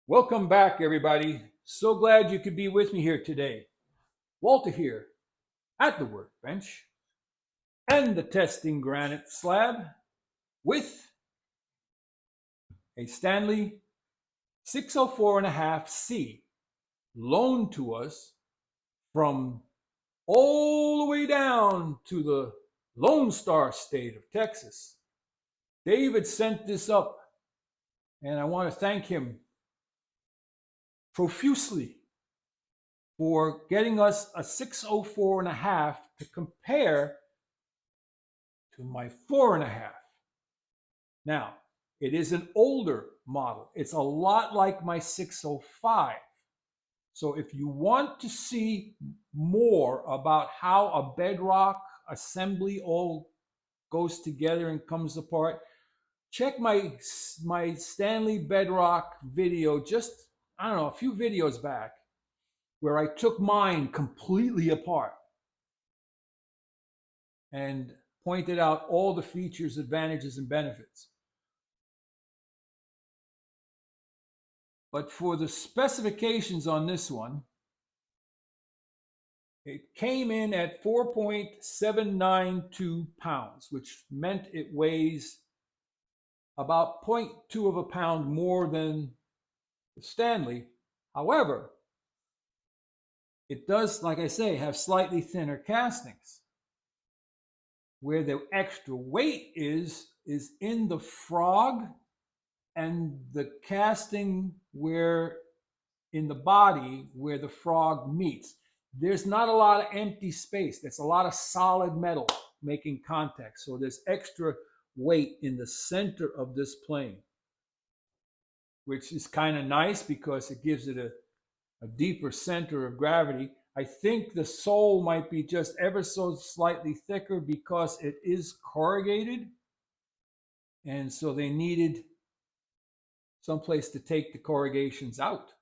Welcome back, everybody. So glad you could be with me here today. Walter here at the workbench and the testing granite slab with a Stanley 604.5C loaned to us from all the way down to the Lone Star State of Texas. David sent this up, and I want to thank him profusely for getting us a 604.5 to compare to my 4.5. Now, it is an older model. It's a lot like my 605. So if you want to see more about how a Bedrock assembly all goes together and comes apart, check my Stanley Bedrock video just, I don't know, a few videos back where I took mine completely apart and pointed out all the features, advantages, and benefits. But for the specifications on this one, it came in at 4.792 pounds, which meant it weighs about 0.2 of a pound more than the Stanley. However, it does, like I say, have slightly thinner castings. Where the extra weight is in the frog and the casting where in the body where the frog meets. There's not a lot of empty space. There's a lot of solid metal making contact. So there's extra weight in the center of this plane, which is kind of nice because it gives it a deeper center of gravity. I think the sole might be just ever so slightly thicker because it is corrugated. And so they needed someplace to take the corrugations out.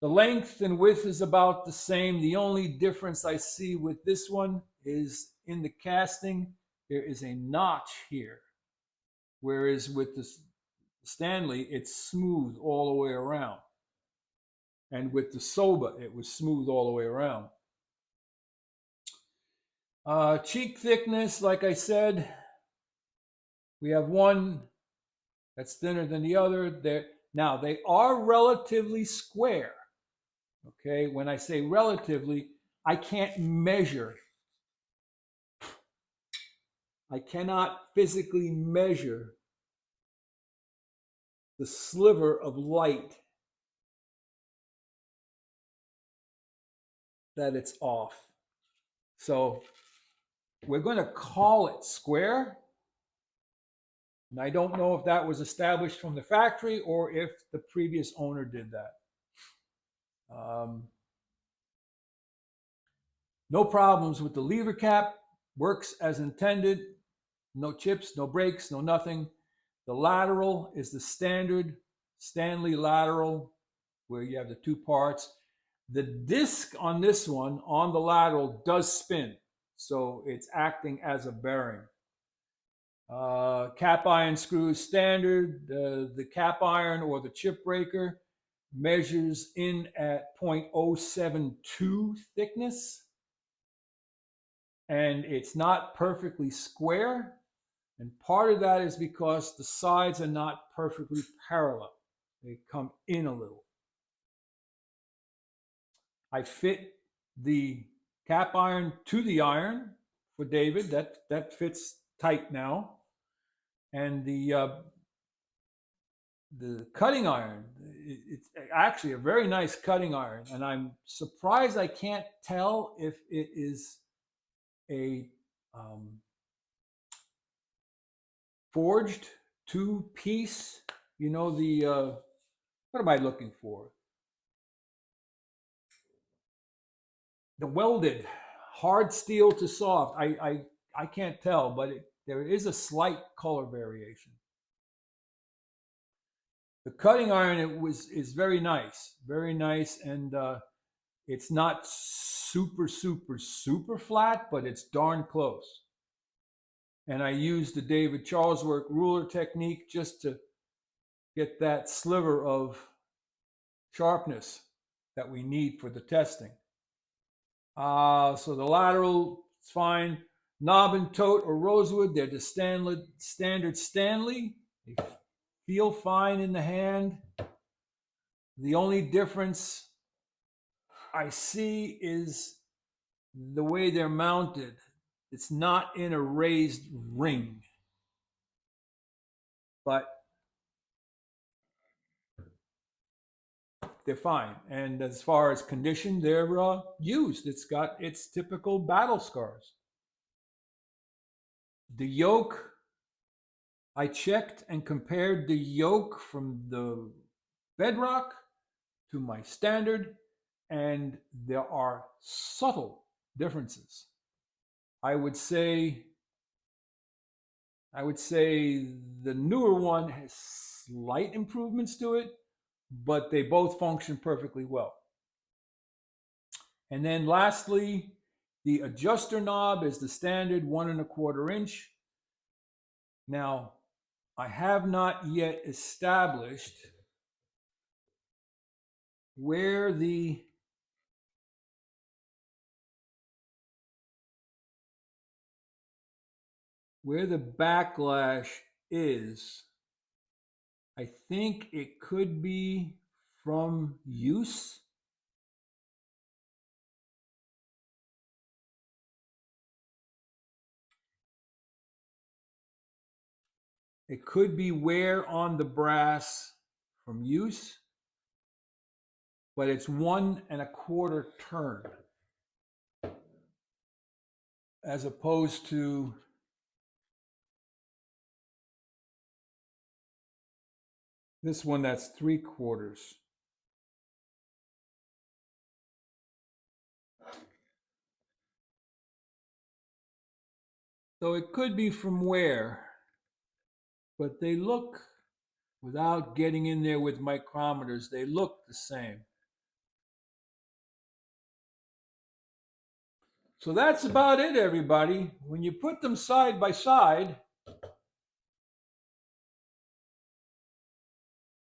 The length and width is about the same. The only difference I see with this one is in the casting, there is a notch here. Whereas with the Stanley, it's smooth all the way around. And with the Soba, it was smooth all the way around. Cheek thickness, like I said, we have one that's thinner than the other. Now, they are relatively square. Okay, when I say relatively, I can't measure. I cannot physically measure the sliver of light that it's off. So we're going to call it square. And I don't know if that was established from the factory or if the previous owner did that. No problems with the lever cap. Works as intended. No chips, no breaks, no nothing. The lateral is the standard Stanley lateral where you have the two parts. The disc on this one, on the lateral, does spin. So it's acting as a bearing. Cap iron screws standard. The cap iron or the chip breaker measures in at 0.072 thickness. And it's not perfectly square. And part of that is because the sides are not perfectly parallel. They come in a little. I fit the cap iron to the iron for David. That fits tight now. And the cutting iron, it's actually a very nice cutting iron. And I'm surprised I can't tell if it is a forged two-piece, you know, what am I looking for? The welded hard steel to soft. I can't tell, but there is a slight color variation. The cutting iron is very nice, and it's not super flat, but it's darn close. And I used the David Charlesworth ruler technique just to get that sliver of sharpness that we need for the testing. So the lateral is fine. Knob and tote or rosewood, they're the standard Stanley. They feel fine in the hand. The only difference I see is the way they're mounted. It's not in a raised ring, but they're fine. And as far as condition, they're used. It's got its typical battle scars. The yoke, I checked and compared the yoke from the Bedrock to my standard, and there are subtle differences. I would say the newer one has slight improvements to it, but they both function perfectly well. And then lastly, the adjuster knob is the standard 1¼ inch. Now, I have not yet established where the backlash is. I think it could be from use. It could be wear on the brass from use, but it's 1¼ turn as opposed to this one that's 3/4. So it could be from wear, but they look, without getting in there with micrometers, they look the same. So that's about it, everybody. When you put them side by side,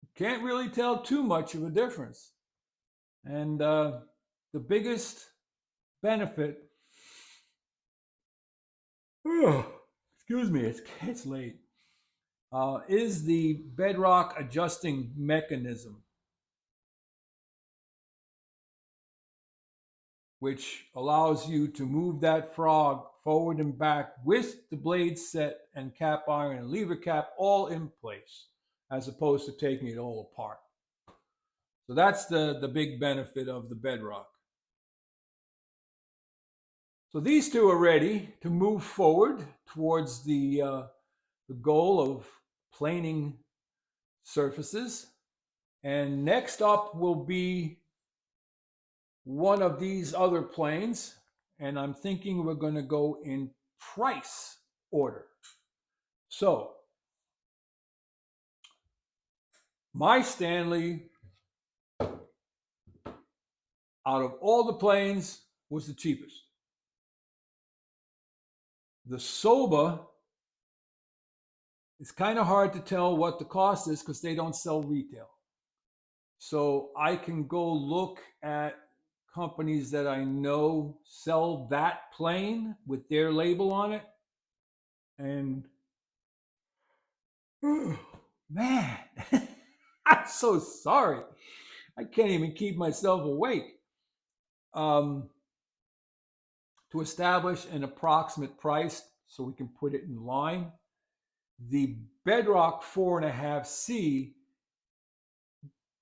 you can't really tell too much of a difference. And the biggest benefit, excuse me, it's late, is the Bedrock adjusting mechanism, which allows you to move that frog forward and back with the blade set and cap iron and lever cap all in place, as opposed to taking it all apart. So that's the big benefit of the Bedrock. So these two are ready to move forward towards the goal of planing surfaces. And next up will be one of these other planes. And I'm thinking we're going to go in price order. So my Stanley, out of all the planes, was the cheapest. The Soba, it's kind of hard to tell what the cost is because they don't sell retail. So I can go look at companies that I know sell that plane with their label on it. And man, I'm so sorry. I can't even keep myself awake. To establish an approximate price so we can put it in line, the Bedrock 4.5C,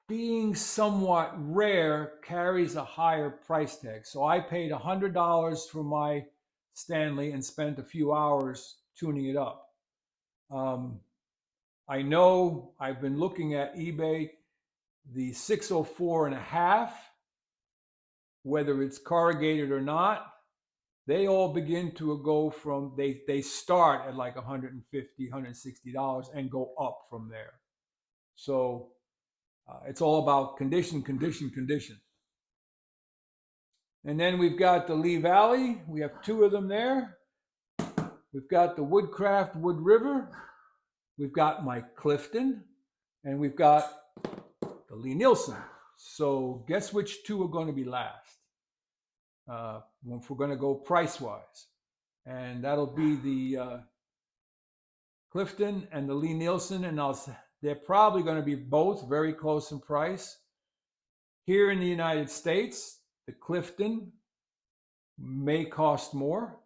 being somewhat rare, carries a higher price tag. So I paid $100 for my Stanley and spent a few hours tuning it up. I know I've been looking at eBay, the 604.5, whether it's corrugated or not, they all begin to go from, they start at like $150, $160 and go up from there. So it's all about condition. And then we've got the Lee Valley. We have two of them there. We've got the Woodcraft Wood River. We've got my Clifton. And we've got the Lee Nielsen. So guess which two are going to be last if we're going to go price wise, and that'll be the Clifton and the Lee Nielsen, and they're probably going to be both very close in price. Here in the United States, the Clifton may cost more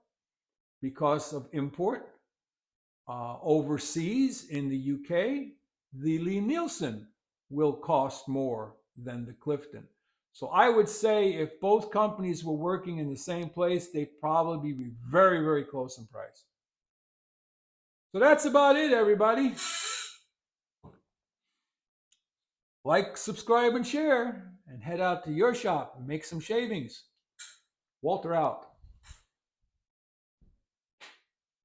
because of import. Overseas in the UK, the Lee Nielsen will cost more than the Clifton. So I would say if both companies were working in the same place, they'd probably be very, very close in price. So that's about it, everybody. Like, subscribe, and share, and head out to your shop and make some shavings. Walter out.